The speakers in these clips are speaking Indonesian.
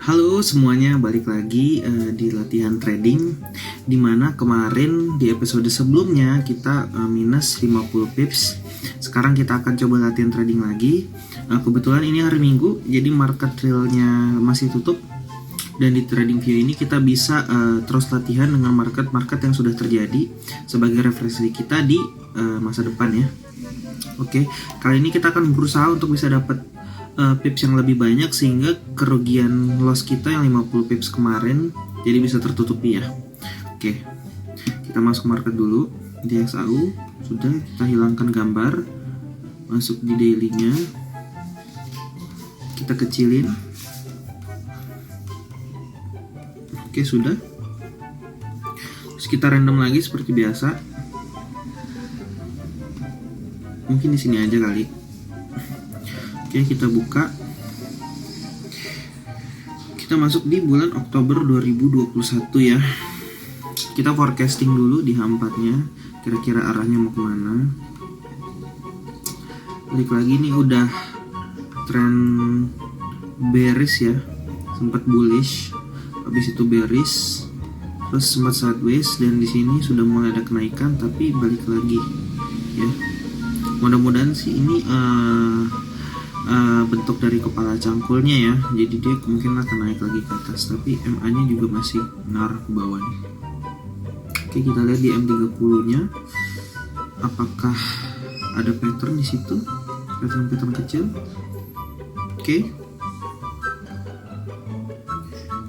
Halo semuanya, balik lagi di latihan trading. Dimana kemarin di episode sebelumnya kita minus 50 pips. Sekarang kita akan coba latihan trading lagi. Kebetulan ini hari Minggu, jadi market realnya masih tutup. Dan di TradingView ini kita bisa terus latihan dengan market-market yang sudah terjadi sebagai referensi kita di masa depan ya. Oke, kali ini kita akan berusaha untuk bisa dapat pips yang lebih banyak sehingga kerugian loss kita yang 50 pips kemarin jadi bisa tertutupi ya. Oke, kita masuk market dulu di XAU. Sudah, kita hilangkan gambar, masuk di daily-nya, kita kecilin. Oke, sudah. Terus kita random lagi seperti biasa. Mungkin di sini aja kali. Oke, kita buka. Kita masuk di bulan Oktober 2021 ya. Kita forecasting dulu di H4-nya, kira-kira arahnya mau kemana. Balik lagi nih, udah trend bearish ya. Sempat bullish, habis itu bearish, terus sempat sideways, dan di sini sudah mulai ada kenaikan tapi balik lagi ya. Mudah-mudahan sih ini bentuk dari kepala cangkulnya ya, jadi dia kemungkinan akan naik lagi ke atas, tapi MA nya juga masih ngarah ke bawah nih. Oke, kita lihat di M30 nya apakah ada pattern di situ, pattern kecil. Oke,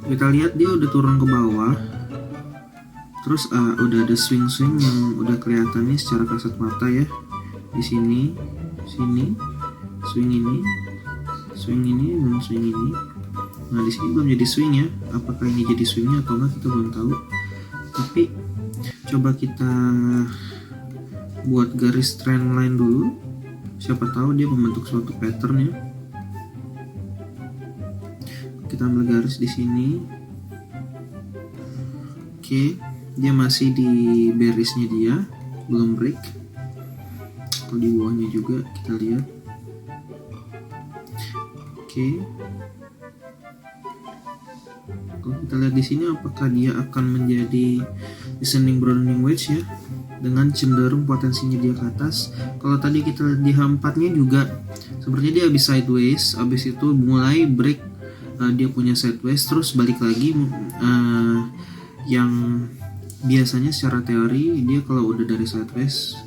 kita lihat dia udah turun ke bawah, terus udah ada swing yang udah kelihatan nih secara kasat mata ya. Di sini, swing ini, dan swing ini. Nah, di sini belum jadi swing ya. Apakah ini jadi swingnya atau enggak kita belum tahu. Tapi coba kita buat garis trend line dulu. Siapa tahu dia membentuk suatu pattern ya. Kita ambil garis di sini. Oke, dia masih di bearishnya dia, belum break. Kalau di bawahnya juga kita lihat. Oke. Kalau kita lihat di sini, apakah dia akan menjadi descending broadening wedge ya, dengan cenderung potensinya dia ke atas. Kalau tadi kita lihat di H4-nya juga sepertinya dia habis sideways, habis itu mulai break, dia punya sideways terus balik lagi. Yang biasanya secara teori dia kalau udah dari sideways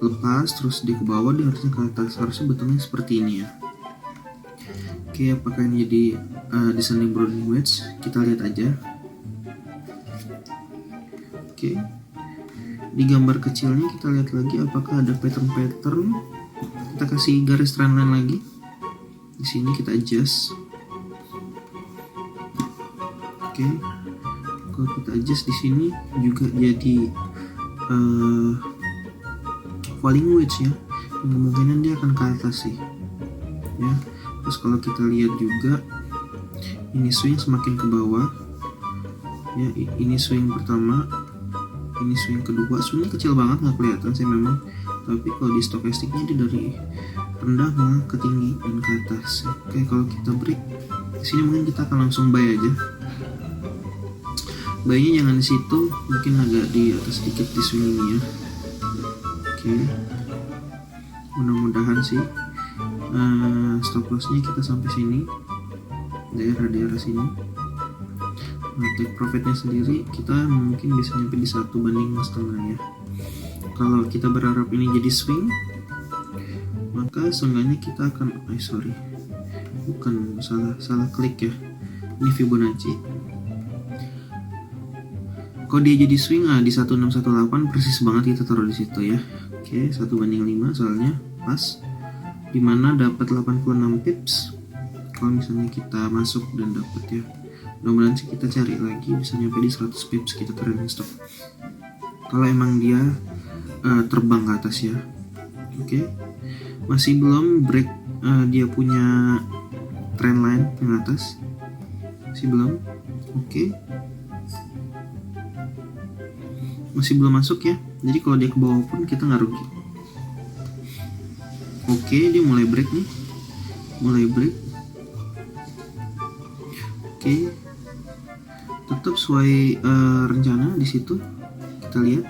lepas terus dia ke bawah, dia harusnya ke atas, harusnya bentuknya seperti ini ya. Oke, apakah ini jadi descending broadening wedge? Kita lihat aja. Oke, di gambar kecilnya kita lihat lagi apakah ada pattern. Kita kasih garis trend line lagi. Di sini kita adjust. Oke, kalau kita adjust di sini juga jadi falling wedge ya. Kemungkinan dia akan ke atas sih ya. Terus kalau kita lihat juga ini swing semakin ke bawah ya. Ini swing pertama, ini swing kedua. Swingnya kecil banget, nggak kelihatan sih memang, tapi kalau di stokastiknya dia dari rendah malah ke tinggi dan ke atas. Oke, kalau kita break di sini mungkin kita akan langsung buy aja. Buy-nya jangan di situ, mungkin agak di atas sedikit di swing ini ya. Oke, mudah-mudahan sih stop loss-nya kita sampai sini, daerah sini. Nah, take profit-nya sendiri kita mungkin bisa nyampe di 1/1/5 ya. Kalau kita berharap ini jadi swing, maka seenggaknya kita akan salah klik ya. Ini Fibonacci. Kalau dia jadi swing di 1618 persis banget kita taruh di situ ya. Oke, 1/5 soalnya pas, dimana dapat 86 pips. Kalau misalnya kita masuk dan dapat ya, mudah-mudahan sih kita cari lagi bisa nyampe di 100 pips kita trading stop. Kalau emang dia terbang ke atas ya. Oke, masih belum break dia punya trend line yang atas, masih belum. Oke, masih belum masuk ya. Jadi kalau dia ke bawah pun kita nggak rugi. Oke, dia mulai break nih, mulai break. Oke, tetap sesuai rencana di situ. Kita lihat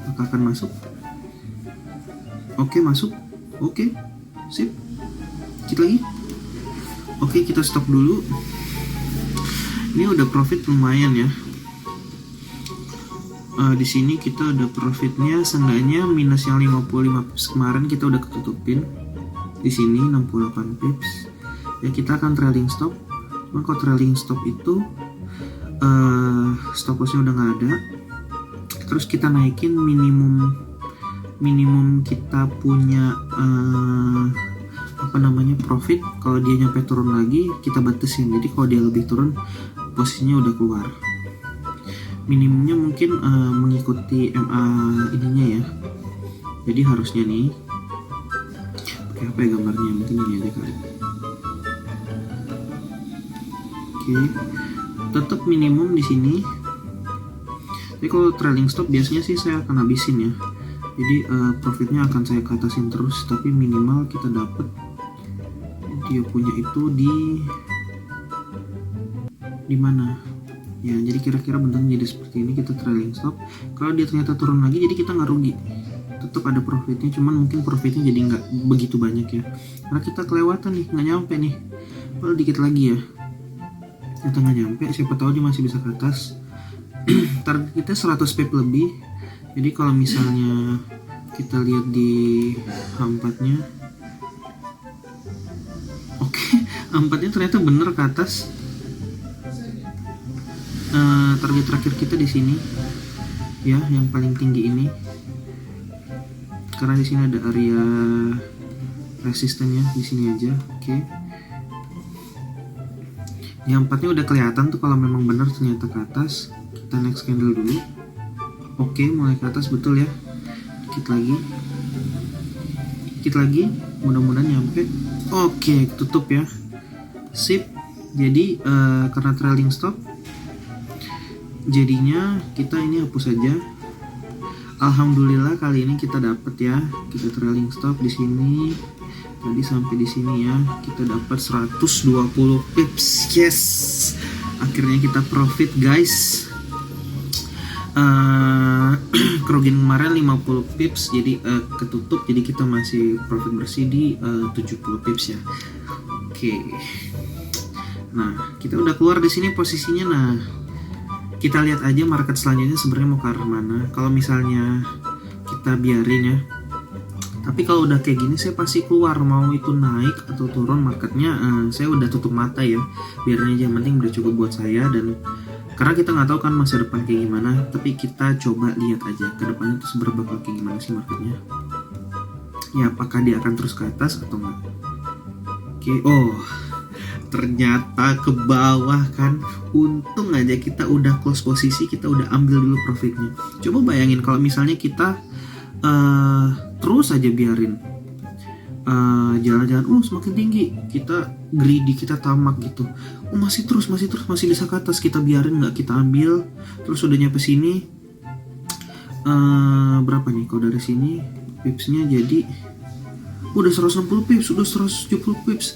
apakah akan masuk. Oke, masuk. Oke, sip. Dikit lagi. Oke, kita stop dulu. Ini udah profit lumayan ya. Di sini kita ada profitnya seenggaknya minus yang 55 pips kemarin kita udah ketutupin. Di sini 68 pips. Ya kita akan trailing stop. Cuma kalau trailing stop itu stop lossnya udah nggak ada. Terus kita naikin minimum kita punya profit. Kalau dia nyampe turun lagi kita batasin. Jadi kalau dia lebih turun posisinya udah keluar. Minimumnya mungkin mengikuti MA ininya ya. Jadi harusnya nih pakai apa ya gambarnya, mungkin ini aja kali. Oke, tetap minimum di sini. Tapi kalau trailing stop biasanya sih saya akan habisin ya. Jadi profitnya akan saya katasin terus, tapi minimal kita dapat dia punya itu di mana ya. Jadi kira-kira bentuknya jadi seperti ini. Kita trailing stop. Kalau dia ternyata turun lagi, jadi kita nggak rugi, tetap ada profitnya. Cuman mungkin profitnya jadi nggak begitu banyak ya, karena kita kelewatan nih, nggak nyampe nih. Kalau dikit lagi ya, kita nggak nyampe. Siapa tahu dia masih bisa ke atas. Target kita 100 pip lebih. Jadi kalau misalnya kita lihat di H4 nya, oke, H4 nya ternyata bener ke atas. Target terakhir kita di sini ya, yang paling tinggi ini, karena di sini ada area resistennya di sini aja. Oke, yang empatnya udah kelihatan tuh kalau memang benar ternyata ke atas. Kita next candle dulu. Oke, mulai ke atas betul ya. Dikit lagi, mudah-mudahan nyampe. Oke, tutup ya, sip. Jadi karena trailing stop, jadinya kita ini hapus saja. Alhamdulillah kali ini kita dapat ya. Kita trailing stop di sini. Tadi sampai di sini ya. Kita dapat 120 pips. Yes. Akhirnya kita profit, guys. Kerugian kemarin 50 pips, jadi ketutup. Jadi kita masih profit bersih di 70 pips ya. Oke. Nah, kita udah keluar di sini posisinya. Nah, kita lihat aja market selanjutnya sebenarnya mau ke arah mana. Kalau misalnya kita biarin ya, tapi kalau udah kayak gini saya pasti keluar, mau itu naik atau turun marketnya. Saya udah tutup mata ya, biarin aja, yang penting udah cukup buat saya. Dan karena kita nggak tahu kan masa depan kayak gimana, tapi kita coba lihat aja ke depannya tuh seberapa bakal kayak gimana sih marketnya ya, apakah dia akan terus ke atas atau enggak. Oke, ternyata ke bawah kan. Untung aja kita udah close posisi, kita udah ambil dulu profitnya. Coba bayangin kalau misalnya kita terus aja biarin jalan-jalan, semakin tinggi, kita greedy, kita tamak gitu, masih terus bisa ke atas, kita biarin, nggak kita ambil. Terus udah nyampe sini, berapa nih kalau dari sini pipsnya, jadi udah 160 pips, udah 170 pips.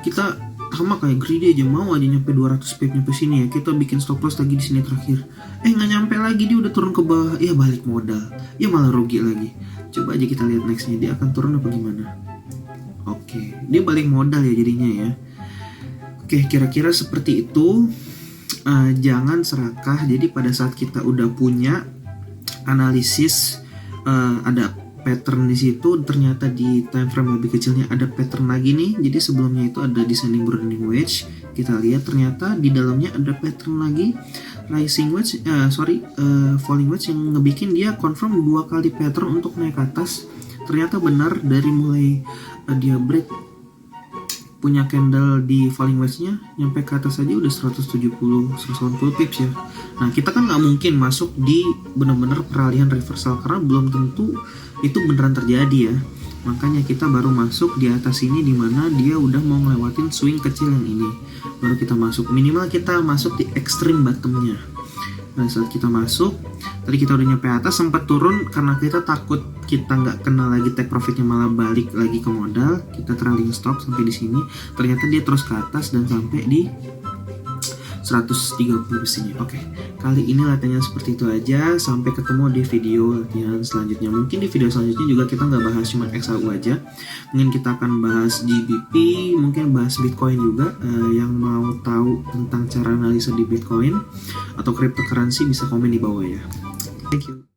Kita sama kayak greedy aja, mau aja nyampe 200 pip nyampe sini ya. Kita bikin stop loss lagi di sini terakhir. Nggak nyampe lagi, dia udah turun ke bawah. Ya balik modal, ya malah rugi lagi. Coba aja kita lihat nextnya, dia akan turun apa gimana. Oke, dia balik modal ya jadinya ya. Oke, kira-kira seperti itu. Jangan serakah. Jadi pada saat kita udah punya analisis, ada pattern di situ, ternyata di time frame lebih kecilnya ada pattern lagi nih. Jadi sebelumnya itu ada descending broadening wedge, kita lihat ternyata di dalamnya ada pattern lagi rising wedge, falling wedge, yang ngebikin dia confirm 2 kali pattern untuk naik ke atas. Ternyata benar, dari mulai dia break punya candle di falling wedge-nya, nyampe ke atas aja udah 170-180 pips ya. Nah, kita kan nggak mungkin masuk di bener-bener peralihan reversal karena belum tentu itu beneran terjadi ya. Makanya kita baru masuk di atas ini, dimana dia udah mau ngelewatin swing kecil yang ini, baru kita masuk. Minimal kita masuk di extreme bottomnya. Nah, saat kita masuk, tadi kita udah nyampe atas, sempat turun karena kita takut kita nggak kena lagi take profitnya, malah balik lagi ke modal. Kita trailing stop sampai di sini, ternyata dia terus ke atas dan sampai di 130 pips ini. Oke, kali ini latihannya seperti itu aja. Sampai ketemu di video latihan selanjutnya. Mungkin di video selanjutnya juga kita nggak bahas cuma XAU aja. Mungkin kita akan bahas GBP, mungkin bahas Bitcoin juga. Yang mau tahu tentang cara analisa di Bitcoin atau cryptocurrency bisa komen di bawah ya. Thank you.